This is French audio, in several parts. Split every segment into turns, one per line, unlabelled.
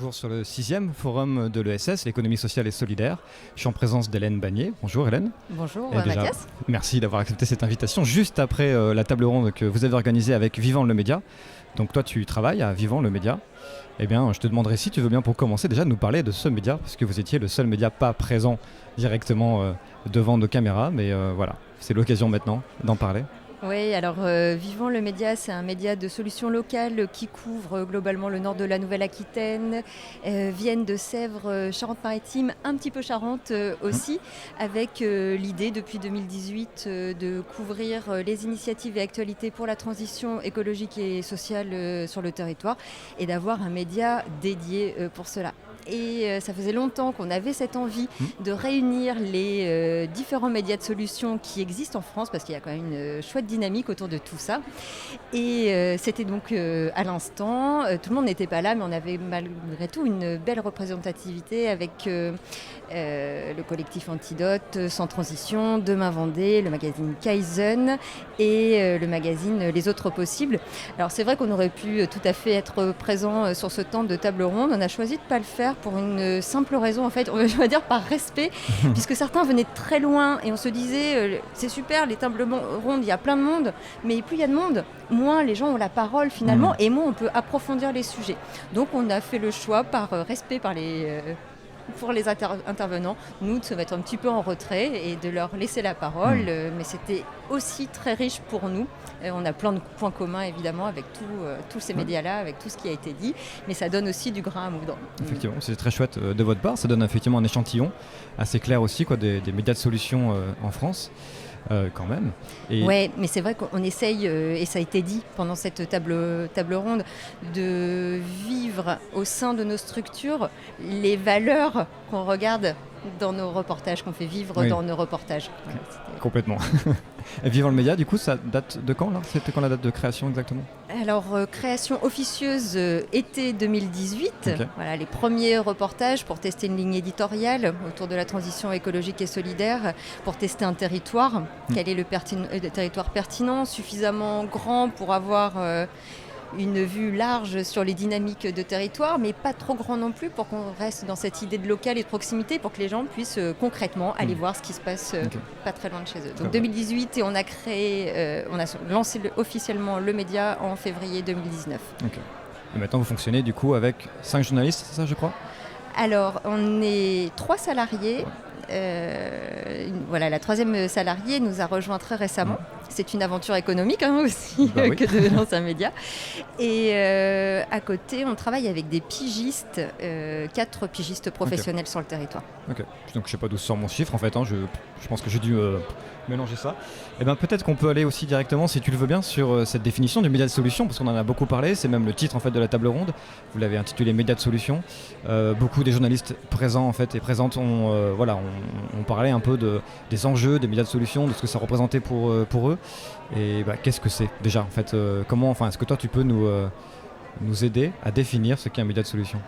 toujours sur le 6e forum de l'ESS, l'économie sociale et solidaire. Je suis en présence d'Hélène Bagné. Bonjour Hélène.
Bonjour
déjà,
Mathias.
Merci d'avoir accepté cette invitation juste après la table ronde que vous avez organisée avec Vivant le Média. Donc toi tu travailles à Vivant le Média. Eh bien je te demanderai si tu veux bien pour commencer déjà de nous parler de ce média, parce que vous étiez le seul média pas présent directement devant nos caméras. Mais voilà, c'est l'occasion maintenant d'en parler.
Oui, alors Vivant le Média, c'est un média de solutions locales qui couvre globalement le nord de la Nouvelle-Aquitaine, Vienne, de Sèvres, Charente-Maritime, un petit peu Charente aussi, avec l'idée depuis 2018 de couvrir les initiatives et actualités pour la transition écologique et sociale sur le territoire et d'avoir un média dédié pour cela. Et ça faisait longtemps qu'on avait cette envie de réunir les différents médias de solutions qui existent en France, parce qu'il y a quand même une chouette dynamique autour de tout ça. Et c'était donc à l'instant, tout le monde n'était pas là, mais on avait malgré tout une belle représentativité avec le collectif Antidote, Sans Transition, Demain Vendée, le magazine Kaizen et le magazine Les Autres Possibles. Alors c'est vrai qu'on aurait pu tout à fait être présent sur ce temps de table ronde. On a choisi de ne pas le faire pour une simple raison, en fait, on va dire par respect, puisque certains venaient de très loin et on se disait c'est super, les tables rondes, il y a plein de monde, mais plus il y a de monde, moins les gens ont la parole finalement et moins on peut approfondir les sujets. Donc on a fait le choix par respect pour les intervenants, nous de se mettre un petit peu en retrait et de leur laisser la parole, mais c'était aussi très riche pour nous. On a plein de points communs évidemment avec tous ces médias-là, avec tout ce qui a été dit, mais ça donne aussi du grain à moudre.
Effectivement, c'est très chouette de votre part, ça donne effectivement un échantillon assez clair aussi des médias de solutions en France. Quand même.
Oui, mais c'est vrai qu'on essaye, et ça a été dit pendant cette table ronde, de vivre au sein de nos structures les valeurs qu'on regarde dans nos reportages, qu'on fait vivre dans nos reportages.
Voilà, complètement. Vivant le Média, du coup, ça date de quand là ? C'était quand la date de création exactement ?
Alors, création officieuse été 2018. Okay. Voilà, les premiers reportages pour tester une ligne éditoriale autour de la transition écologique et solidaire, pour tester un territoire. Quel est le territoire pertinent, suffisamment grand pour avoir une vue large sur les dynamiques de territoire, mais pas trop grand non plus pour qu'on reste dans cette idée de local et de proximité, pour que les gens puissent concrètement aller voir ce qui se passe pas très loin de chez eux. Donc 2018, et on a lancé officiellement le média en février 2019.
Okay. Et maintenant vous fonctionnez du coup avec 5 journalistes, c'est ça je crois ?
Alors on est 3 salariés. Voilà, la 3e salariée nous a rejoint très récemment. C'est une aventure économique aussi que de lancer un média. Et à côté, on travaille avec des pigistes, 4 pigistes professionnels sur le territoire.
Ok, donc je sais pas d'où sort mon chiffre en fait, je pense que j'ai dû mélanger ça. Et ben peut-être qu'on peut aller aussi directement, si tu le veux bien, sur cette définition du média de solution, parce qu'on en a beaucoup parlé, c'est même le titre en fait de la table ronde. Vous l'avez intitulé média de solution. Beaucoup des journalistes présents en fait et présentes ont parlé un peu des enjeux des médias de solution, de ce que ça représentait pour eux. Et qu'est-ce que c'est déjà en fait est-ce que toi tu peux nous aider à définir ce qu'est un média de solution ?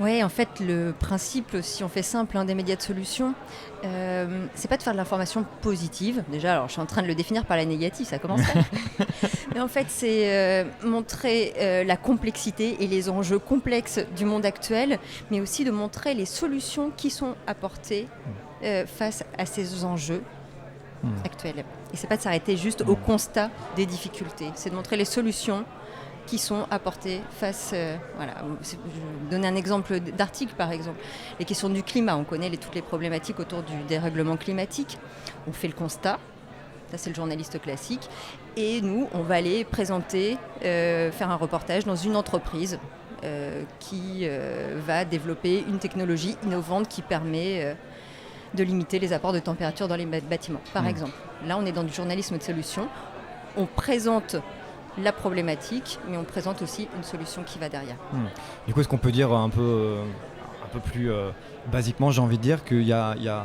Oui, en fait, le principe, si on fait simple, des médias de solution, c'est pas de faire de l'information positive. Déjà, alors je suis en train de le définir par la négative, ça commence là. Mais en fait, c'est montrer la complexité et les enjeux complexes du monde actuel, mais aussi de montrer les solutions qui sont apportées face à ces enjeux actuels. Et c'est pas de s'arrêter juste au constat des difficultés, c'est de montrer les solutions qui sont apportées face... Je vais donner un exemple d'article, par exemple. Les questions du climat, on connaît toutes les problématiques autour du dérèglement climatique. On fait le constat, ça c'est le journaliste classique, et nous, on va aller présenter, faire un reportage dans une entreprise qui va développer une technologie innovante qui permet de limiter les apports de température dans les bâtiments, par exemple. Là, on est dans du journalisme de solution. On présente la problématique, mais on présente aussi une solution qui va derrière.
Du coup, est-ce qu'on peut dire un peu plus basiquement, j'ai envie de dire qu'il y a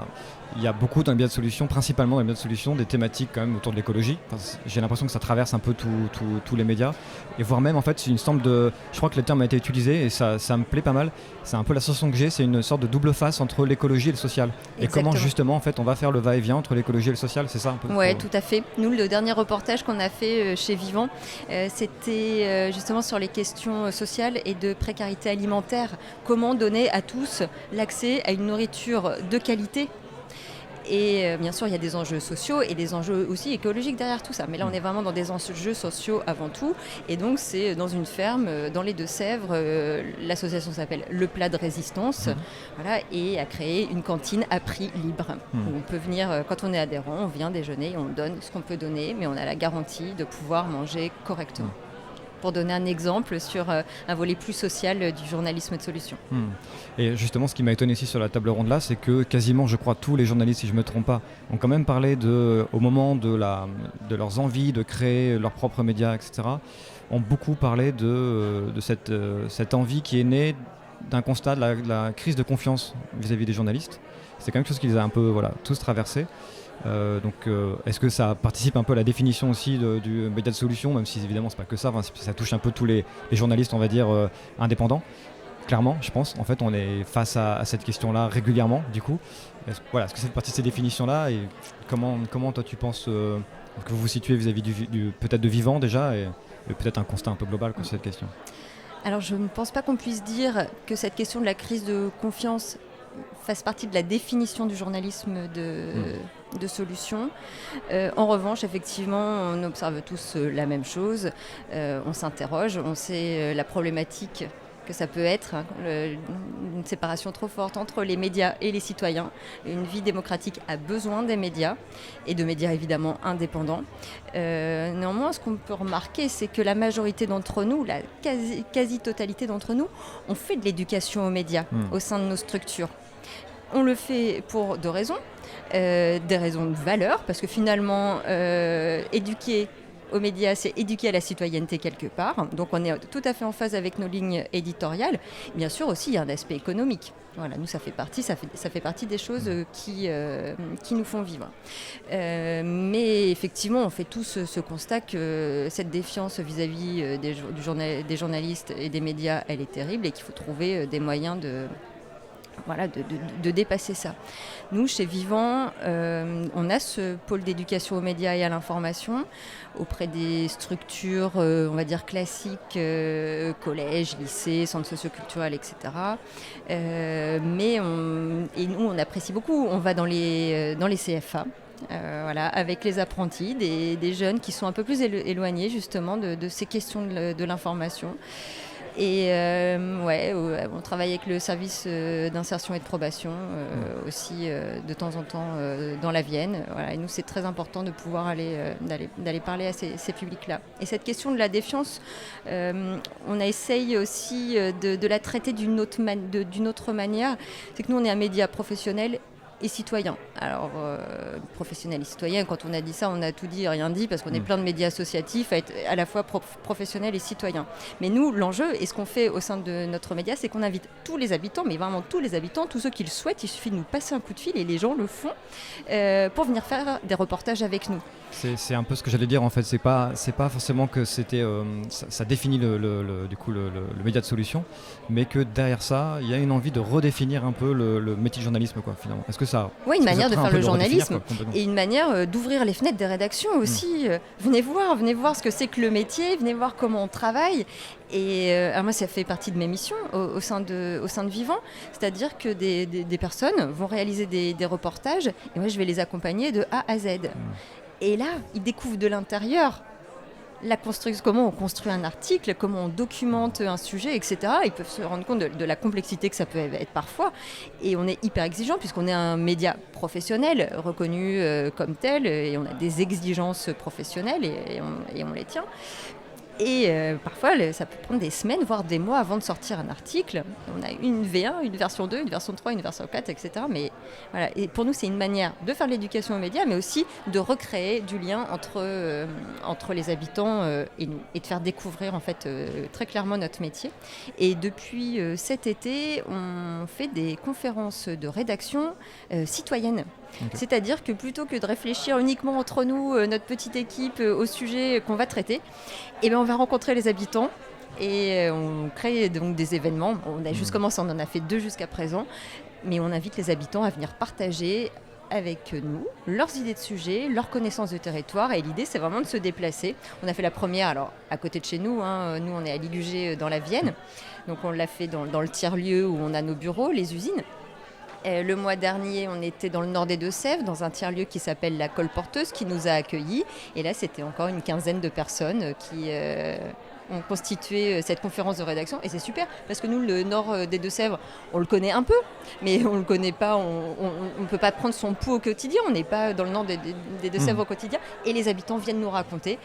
il y a beaucoup dans les médias de solutions, principalement dans les médias de solutions, des thématiques quand même autour de l'écologie. Enfin, j'ai l'impression que ça traverse un peu tous les médias. Et voire même, en fait, c'est une sorte de... Je crois que le terme a été utilisé et ça me plaît pas mal. C'est un peu la sensation que j'ai, c'est une sorte de double face entre l'écologie et le social.
Exactement.
Et comment justement, en fait, on va faire le va-et-vient entre l'écologie et le social, c'est ça un peu?
Oui, tout à fait. Nous, le dernier reportage qu'on a fait chez Vivant, c'était justement sur les questions sociales et de précarité alimentaire. Comment donner à tous l'accès à une nourriture de qualité. Et bien sûr, il y a des enjeux sociaux et des enjeux aussi écologiques derrière tout ça. Mais là, on est vraiment dans des enjeux sociaux avant tout. Et donc, c'est dans une ferme dans les Deux-Sèvres. L'association s'appelle Le Plat de Résistance. Voilà, et a créé une cantine à prix libre. Où on peut venir, quand on est adhérent, on vient déjeuner et on donne ce qu'on peut donner. Mais on a la garantie de pouvoir manger correctement. Pour donner un exemple sur un volet plus social du journalisme de solution.
Et justement, ce qui m'a étonné ici sur la table ronde là, c'est que quasiment, je crois, tous les journalistes, si je ne me trompe pas, ont quand même parlé au moment de leurs envies de créer leurs propres médias, etc., ont beaucoup parlé de cette envie qui est née d'un constat de la crise de confiance vis-à-vis des journalistes. C'est quand même quelque chose qui les a un peu tous traversés. Est-ce que ça participe un peu à la définition aussi du média de solution, même si évidemment c'est pas que ça, ça touche un peu tous les journalistes, on va dire, indépendants. Clairement, je pense, en fait, on est face à cette question-là régulièrement, du coup. Est-ce que ça fait partie de ces définitions-là et comment toi tu penses que vous vous situez vis-à-vis peut-être de Vivant déjà et peut-être un constat un peu global sur cette question?
Alors je ne pense pas qu'on puisse dire que cette question de la crise de confiance fasse partie de la définition du journalisme de solution. En revanche, effectivement, on observe tous la même chose. On s'interroge, on sait la problématique que ça peut être, une séparation trop forte entre les médias et les citoyens. Une vie démocratique a besoin des médias, et de médias évidemment indépendants. Néanmoins, ce qu'on peut remarquer, c'est que la majorité d'entre nous, la quasi-totalité d'entre nous, on fait de l'éducation aux médias au sein de nos structures. On le fait pour deux raisons. Des raisons de valeur, parce que finalement, éduquer aux médias, c'est éduquer à la citoyenneté quelque part. Donc on est tout à fait en phase avec nos lignes éditoriales. Bien sûr aussi, il y a un aspect économique. Voilà, nous, ça fait partie des choses qui nous font vivre. Mais effectivement, on fait tous ce constat que cette défiance vis-à-vis des journalistes et des médias, elle est terrible et qu'il faut trouver des moyens de dépasser ça. Nous, chez Vivant, on a ce pôle d'éducation aux médias et à l'information auprès des structures, on va dire classiques, collèges, lycées, centres socioculturels, etc. Et nous, on apprécie beaucoup. On va dans les CFA. Avec les apprentis, des jeunes qui sont un peu plus éloignés justement de ces questions de l'information. Et on travaille avec le service d'insertion et de probation aussi de temps en temps dans la Vienne. Voilà, et nous, c'est très important de pouvoir d'aller parler à ces publics-là. Et cette question de la défiance, on a essayé aussi de la traiter d'une autre manière. C'est que nous, on est un média professionnel et citoyen. Alors, professionnel et citoyen, quand on a dit ça, on a tout dit et rien dit, parce qu'on est plein de médias associatifs à être à la fois professionnels et citoyens. Mais nous, l'enjeu, et ce qu'on fait au sein de notre média, c'est qu'on invite tous les habitants, mais vraiment tous les habitants, tous ceux qui le souhaitent, il suffit de nous passer un coup de fil, et les gens le font, pour venir faire des reportages avec nous.
C'est un peu ce que j'allais dire, en fait. C'est pas forcément que c'était ça définit le média de solution, mais que derrière ça, il y a une envie de redéfinir un peu le métier de journalisme, quoi, finalement. Est-ce que ça...
Oui, une manière de faire le journalisme et une manière d'ouvrir les fenêtres des rédactions aussi. Venez voir ce que c'est que le métier, venez voir comment on travaille. Et moi, ça fait partie de mes missions au sein de Vivant, c'est-à-dire que des personnes vont réaliser des reportages, et moi, je vais les accompagner de A à Z. Et là, ils découvrent de l'intérieur comment on construit un article, comment on documente un sujet, etc. Ils peuvent se rendre compte de la complexité que ça peut être parfois. Et on est hyper exigeant puisqu'on est un média professionnel reconnu comme tel, et on a des exigences professionnelles et on les tient. Et parfois, ça peut prendre des semaines, voire des mois avant de sortir un article. On a une V1, une version 2, une version 3, une version 4, etc. Mais voilà. Et pour nous, c'est une manière de faire de l'éducation aux médias, mais aussi de recréer du lien entre les habitants et nous, et de faire découvrir en fait très clairement notre métier. Et depuis cet été, on fait des conférences de rédaction citoyennes.
Ok.
C'est-à-dire que plutôt que de réfléchir uniquement entre nous, notre petite équipe, au sujet qu'on va traiter, eh ben, on va rencontrer les habitants et on crée donc des événements. On a juste commencé, on en a fait 2 jusqu'à présent, mais on invite les habitants à venir partager avec nous leurs idées de sujets, leurs connaissances de territoire, et l'idée c'est vraiment de se déplacer. On a fait la première alors à côté de chez nous, nous on est à Ligugé dans la Vienne, donc on l'a fait dans le tiers-lieu où on a nos bureaux, les usines. Le mois dernier, on était dans le nord des Deux-Sèvres, dans un tiers-lieu qui s'appelle la Colporteuse, qui nous a accueillis. Et là, c'était encore une quinzaine de personnes qui ont constitué cette conférence de rédaction. Et c'est super, parce que nous, le nord des Deux-Sèvres, on le connaît un peu, mais on ne le connaît pas, on ne peut pas prendre son pouls au quotidien. On n'est pas dans le nord des Deux-Sèvres au quotidien. Et les habitants viennent nous raconter.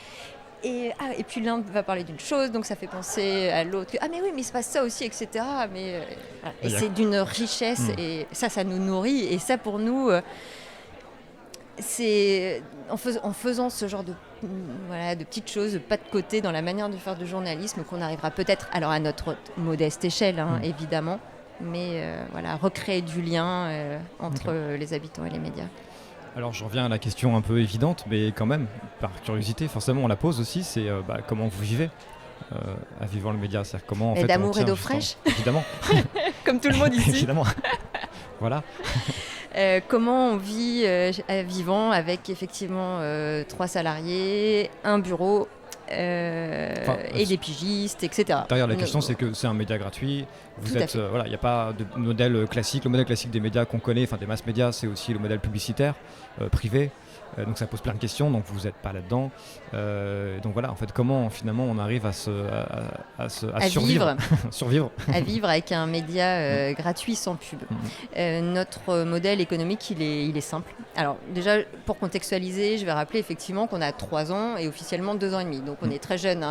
Et puis l'un va parler d'une chose, donc ça fait penser à l'autre. Ah mais oui, mais il se passe ça aussi, etc. Mais, voilà. Et c'est d'une richesse, et ça nous nourrit. Et ça pour nous, c'est en faisant ce genre de petites choses, pas de côté dans la manière de faire du journalisme, qu'on arrivera peut-être, alors à notre modeste échelle, évidemment, mais recréer du lien entre les habitants et les médias.
Alors je reviens à la question un peu évidente, mais quand même, par curiosité, forcément on la pose aussi, c'est comment vous vivez à Vivant le Média, c'est-à-dire comment en fait
d'amour
on tient
et d'eau
justement-
fraîche.
Évidemment,
Comme tout le monde ici.
évidemment. Voilà.
Comment on vit à Vivant avec effectivement 3 salariés, un bureau et des pigistes, etc.
Derrière la question, c'est que c'est un média gratuit. Vous êtes, il n'y a pas de modèle classique. Le modèle classique des médias qu'on connaît, enfin des masses médias, c'est aussi le modèle publicitaire, privé. Donc ça pose plein de questions. Donc vous n'êtes pas là-dedans. Donc voilà, en fait, comment finalement on arrive à survivre, survivre.
À vivre avec un média gratuit sans pub. Notre modèle économique, il est simple. Alors déjà, pour contextualiser, je vais rappeler effectivement qu'on a 3 ans et officiellement 2 ans et demi. Donc on est très jeune.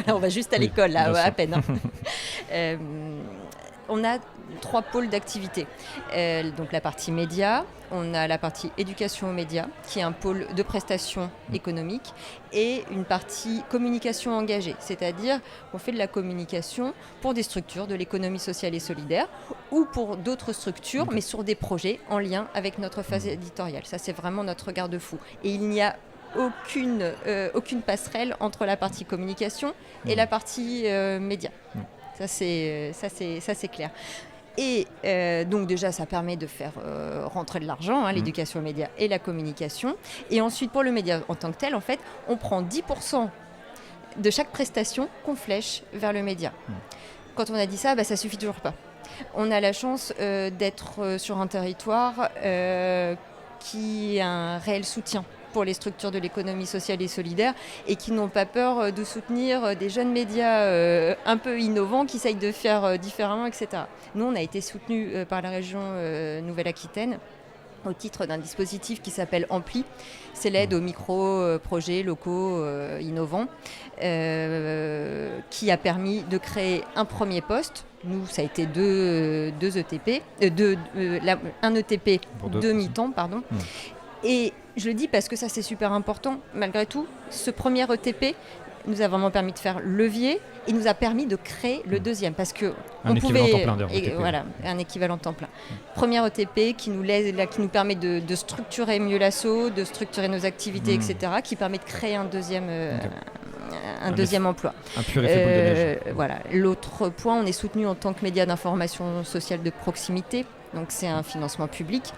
On va juste à l'école, là, à peine. On a 3 pôles d'activité. Donc la partie média, on a la partie éducation aux médias, qui est un pôle de prestations économiques, et une partie communication engagée, c'est-à-dire qu'on fait de la communication pour des structures de l'économie sociale et solidaire ou pour d'autres structures, mais sur des projets en lien avec notre phase éditoriale. Ça, c'est vraiment notre garde-fou. Et il n'y a aucune passerelle entre la partie communication et la partie média. Ça, c'est clair. Et donc déjà, ça permet de faire rentrer de l'argent, l'éducation aux médias et la communication. Et ensuite, pour le média en tant que tel, en fait, on prend 10% de chaque prestation qu'on flèche vers le média. Quand on a dit ça, ça suffit toujours pas. On a la chance d'être sur un territoire qui a un réel soutien pour les structures de l'économie sociale et solidaire et qui n'ont pas peur de soutenir des jeunes médias un peu innovants qui essayent de faire différemment, etc. Nous, on a été soutenus par la région Nouvelle-Aquitaine au titre d'un dispositif qui s'appelle Ampli. C'est l'aide aux micro-projets locaux innovants qui a permis de créer un premier poste. Nous, ça a été un ETP, 2 mi-temps, pardon. Et je le dis parce que ça, c'est super important. Malgré tout, ce premier ETP nous a vraiment permis de faire levier et nous a permis de créer le deuxième. Parce que
un équivalent temps plein,
voilà, un équivalent temps plein. Premier ETP qui nous permet de structurer mieux l'assaut, de structurer nos activités, etc., qui permet de créer un deuxième emploi.
Un pur effet boule de neige.
Voilà. L'autre point, on est soutenu en tant que média d'information sociale de proximité. Donc c'est un financement public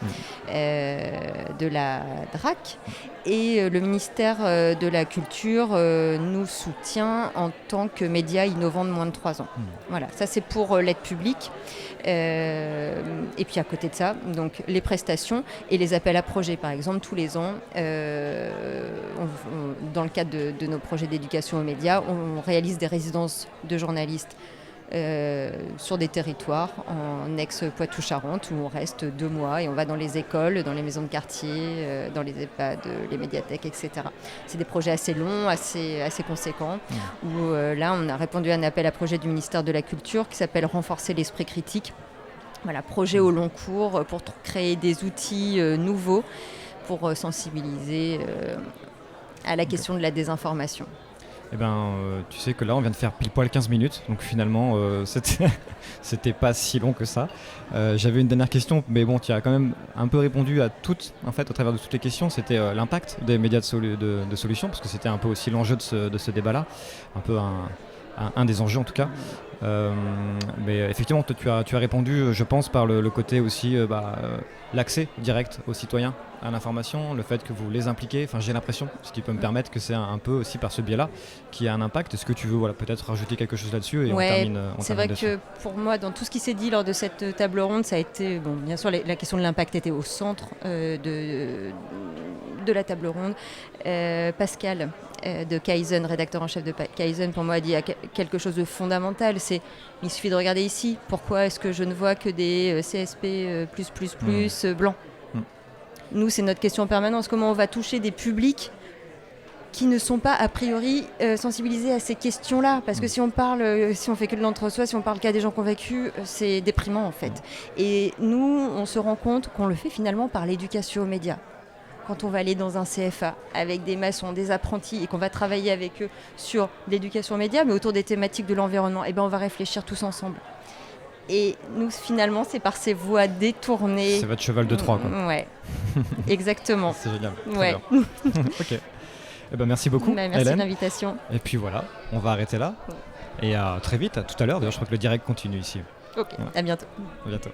de la DRAC. Et le ministère de la Culture nous soutient en tant que média innovant de moins de 3 ans. Voilà, ça c'est pour l'aide publique. Et puis à côté de ça, donc les prestations et les appels à projets. Par exemple, tous les ans, dans le cadre de nos projets d'éducation aux médias, on réalise des résidences de journalistes sur des territoires en ex-Poitou-Charentes où on reste 2 mois et on va dans les écoles, dans les maisons de quartier, dans les EHPAD, les médiathèques, etc. C'est des projets assez longs, assez conséquents où là on a répondu à un appel à projet du ministère de la Culture qui s'appelle Renforcer l'esprit critique. Voilà, projet au long cours pour créer des outils nouveaux pour sensibiliser à la question de la désinformation.
Eh ben, tu sais que là, on vient de faire pile poil 15 minutes, donc finalement, c'était pas si long que ça. J'avais une dernière question, mais bon, tu as quand même un peu répondu à toutes, en fait, au travers de toutes les questions. C'était l'impact des médias de solutions, parce que c'était un peu aussi l'enjeu de ce débat-là, un peu un des enjeux en tout cas. Mais effectivement, tu as répondu, je pense, par le côté aussi l'accès direct aux citoyens à l'information, le fait que vous les impliquez. Enfin, j'ai l'impression, si tu peux me permettre, que c'est un peu aussi par ce biais-là qui a un impact. Est-ce que tu veux peut-être rajouter quelque chose là-dessus et on termine
c'est vrai
dessus.
que pour moi, dans tout ce qui s'est dit lors de cette table ronde, ça a été, bon, bien sûr, la question de l'impact était au centre de la table ronde. Pascal de Kaizen, rédacteur en chef de Kaizen, pour moi a dit quelque chose de fondamental. Il suffit de regarder ici. Pourquoi est-ce que je ne vois que des CSP+++ blancs? Nous, c'est notre question en permanence. Comment on va toucher des publics qui ne sont pas a priori sensibilisés à ces questions-là? Parce que si on fait que de l'entre-soi, si on parle qu'à des gens convaincus, c'est déprimant en fait. Et nous, on se rend compte qu'on le fait finalement par l'éducation aux médias. Quand on va aller dans un CFA avec des maçons, des apprentis et qu'on va travailler avec eux sur l'éducation aux médias, mais autour des thématiques de l'environnement, on va réfléchir tous ensemble. Et nous, finalement, c'est par ces voies détournées.
C'est votre cheval de Troie, quoi.
Ouais, exactement.
C'est génial.
Ouais.
Ok. Eh ben, merci beaucoup,
merci
Hélène.
de l'invitation.
Et puis voilà, on va arrêter là. Et à très vite, à tout à l'heure. D'ailleurs, je crois que le direct continue ici.
Ok, à bientôt.
À bientôt.